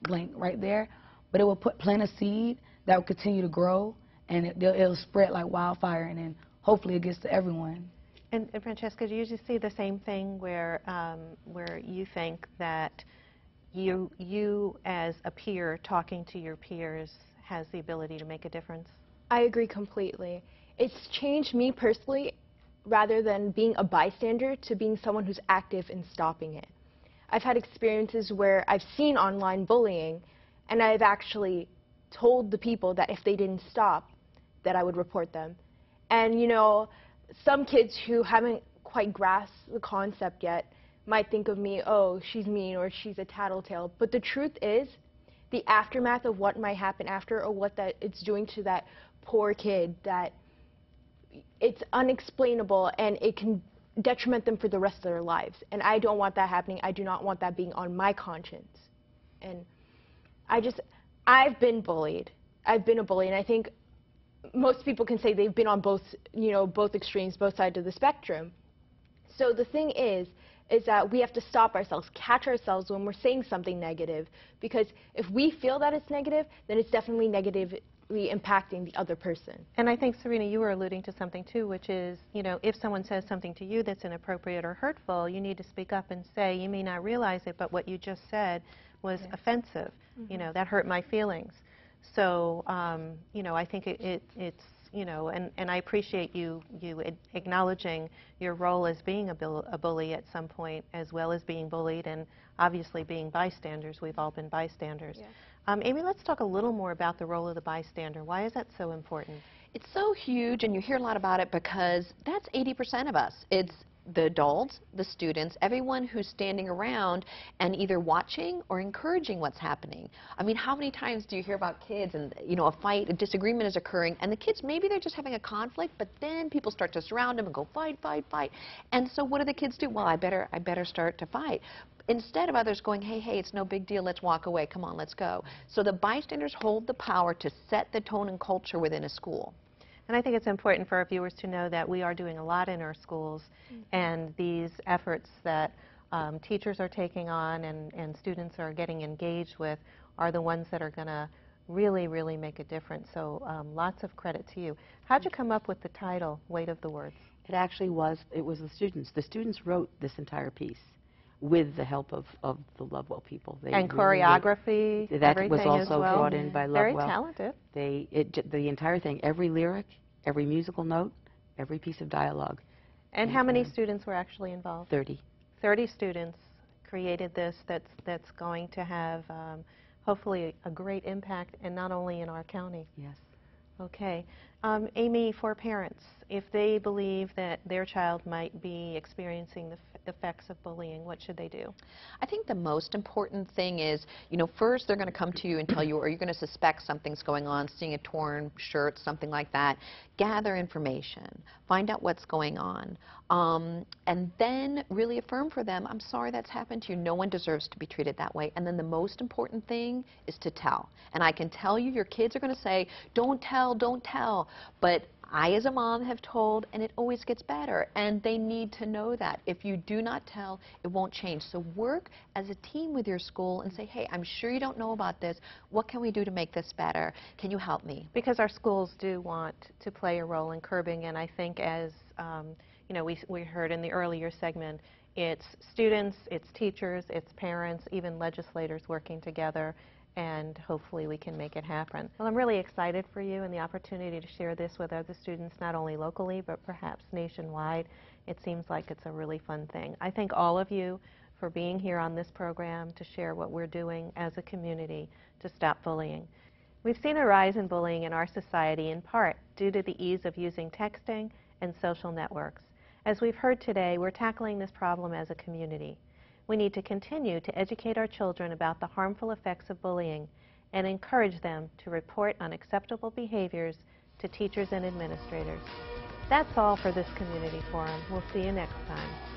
blank right there, but it will plant a seed that will continue to grow, and it'll spread like wildfire, and then hopefully it gets to everyone. And Francesca, do you just see the same thing where you think that you as a peer talking to your peers has the ability to make a difference? I agree completely. It's changed me personally, rather than being a bystander to being someone who's active in stopping it. I've had experiences where I've seen online bullying, and I've actually told the people that if they didn't stop, that I would report them. And you know, some kids who haven't quite grasped the concept yet might think of me, oh, she's mean or she's a tattletale. But the truth is, the aftermath of what might happen after, or what that it's doing to that poor kid, that it's unexplainable, and it can detriment them for the rest of their lives. And I don't want that happening. I do not want that being on my conscience. And I've been bullied. I've been a bully, and I think most people can say they've been on both, both extremes, both sides of the spectrum. So the thing is that we have to stop ourselves, catch ourselves when we're saying something negative, because if we feel that it's negative, then it's definitely negatively impacting the other person. And I think, Serena, you were alluding to something too, which is, if someone says something to you that's inappropriate or hurtful, you need to speak up and say, you may not realize it, but what you just said was offensive. Mm-hmm. That hurt my feelings. So, I think it's, and I appreciate you acknowledging your role as being a bully at some point, as well as being bullied, and obviously being bystanders. We've all been bystanders. Yeah. Amy, let's talk a little more about the role of the bystander. Why is that so important? It's so huge, and you hear a lot about it because that's 80% of us. It's the adults, the students, everyone who's standing around and either watching or encouraging what's happening. I mean, how many times do you hear about kids and, a fight, a disagreement is occurring, and the kids, maybe they're just having a conflict, but then people start to surround them and go fight, fight, fight. And so what do the kids do? Well, I better start to fight. Instead of others going, hey, it's no big deal, let's walk away, come on, let's go. So the bystanders hold the power to set the tone and culture within a school. And I think it's important for our viewers to know that we are doing a lot in our schools, and these efforts that teachers are taking on and students are getting engaged with are the ones that are going to really, really make a difference. So lots of credit to you. How'd you come up with the title, Weight of the Words? It actually was the students. The students wrote this entire piece with the help of the Lovewell people. And choreography, that was also brought in by Lovewell. Very talented. The entire thing, every lyric, every musical note, every piece of dialogue. And how many students were actually involved? 30. 30 students created this that's going to have hopefully a great impact, and not only in our county. Yes. Okay. Amy, for parents, if they believe that their child might be experiencing the effects of bullying, what should they do? I think the most important thing is, first they're going to come to you and tell you, or you're going to suspect something's going on, seeing a torn shirt, something like that. Gather information. Find out what's going on. And then really affirm for them, I'm sorry that's happened to you. No one deserves to be treated that way. And then the most important thing is to tell. And I can tell you, your kids are going to say, don't tell, don't tell. But I, as a mom, have told, and it always gets better. And they need to know that. If you do not tell, it won't change. So work as a team with your school and say, hey, I'm sure you don't know about this. What can we do to make this better? Can you help me? Because our schools do want to play a role in curbing, and I think as we heard in the earlier segment, it's students, it's teachers, it's parents, even legislators working together, and hopefully we can make it happen. Well, I'm really excited for you and the opportunity to share this with other students, not only locally, but perhaps nationwide. It seems like it's a really fun thing. I thank all of you for being here on this program to share what we're doing as a community to stop bullying. We've seen a rise in bullying in our society in part due to the ease of using texting and social networks. As we've heard today, we're tackling this problem as a community. We need to continue to educate our children about the harmful effects of bullying and encourage them to report unacceptable behaviors to teachers and administrators. That's all for this community forum. We'll see you next time.